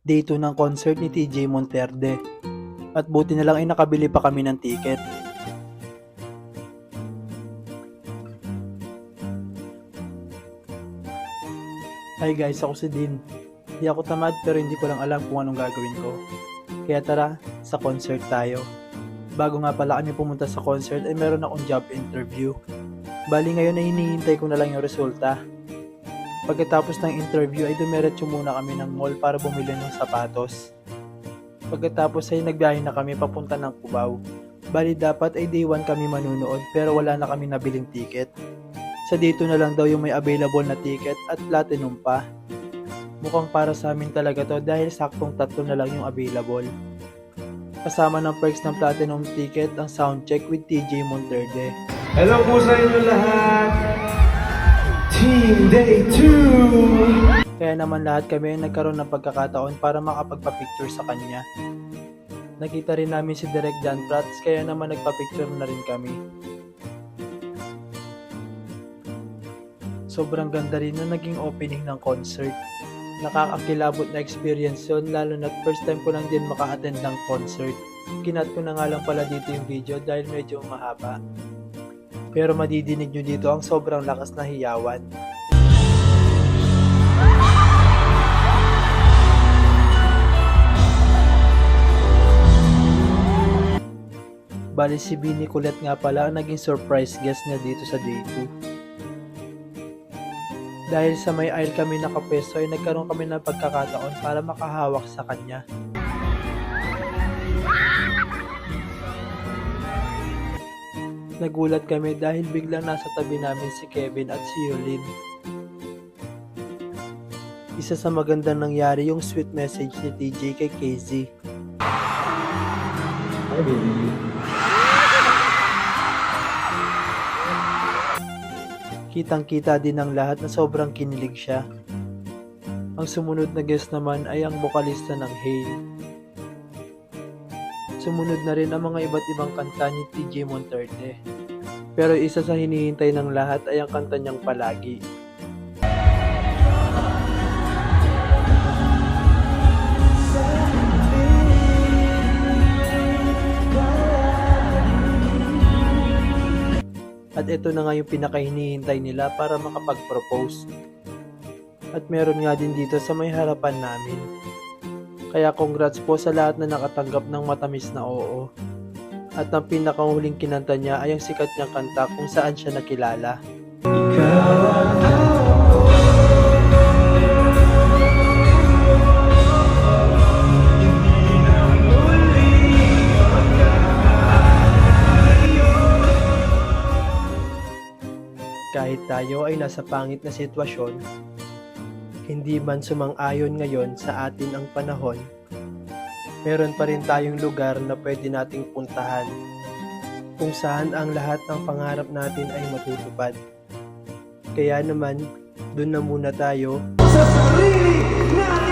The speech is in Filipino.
Day 2 ng concert ni TJ Monterde. At buti na lang ay nakabili pa kami ng ticket. Hi guys, ako si Dean. Di ako tamad pero hindi ko lang alam kung anong gagawin ko. Kaya tara, sa concert tayo. Bago nga pala kami pumunta sa concert ay meron akong job interview. Bali ngayon ay hinihintay ko na lang yung resulta. Pagkatapos ng interview ay dumiretso muna kami ng mall para bumili ng sapatos. Pagkatapos ay nagbiyahe na kami papunta ng Cubao. Bali dapat ay day 1 kami manunood pero wala na kami nabiling ticket. Sa dito na lang daw yung may available na ticket at platinum pa. Mukhang para sa amin talaga to dahil saktong 3 na lang yung available. Kasama ng perks ng platinum ticket ang soundcheck with TJ Monterde. Hello po sa inyo lahat! Team Day 2! Kaya naman lahat kami ay nagkaroon ng pagkakataon para makapagpa-picture sa kanya. Nakita rin namin si Direk John Prats kaya naman nagpa-picture na rin kami. Sobrang ganda rin na naging opening ng concert. Nakakakilabot na experience yun lalo na first time ko lang din maka-attend ng concert. Kinat ko na nga lang pala dito yung video dahil medyo mahaba. Pero madidinig nyo dito ang sobrang lakas na hiyawan. Bali si Bini Kulet nga pala ang naging surprise guest niya dito sa Day 2. Dahil sa may aisle kami nakapwesto ay nagkaroon kami ng pagkakataon para makahawak sa kanya. Nagulat kami dahil biglang nasa tabi namin si Kevin at si Yulin. Isa sa magandang nangyari yung sweet message ni TJ kay KZ. Hi baby! Kitang-kita din ng lahat na sobrang kinilig siya. Ang sumunod na guest naman ay ang bokalista ng Hail. Sumunod na rin ang mga iba't ibang kanta ni TJ Monterde. Pero isa sa hinihintay ng lahat ay ang kanta niyang Palagi. At ito na nga yung pinakahinihintay nila para makapag-propose. At meron nga din dito sa may harapan namin. Kaya congrats po sa lahat na nakatanggap ng matamis na oo. At ang pinakahuling kinanta niya ay ang sikat niyang kanta kung saan siya nakilala. Kahit tayo ay nasa pangit na sitwasyon, hindi man sumang-ayon ngayon sa atin ang panahon, meron pa rin tayong lugar na pwede nating puntahan, kung saan ang lahat ng pangarap natin ay matutupad. Kaya naman, dun na muna tayo. Sa sarili na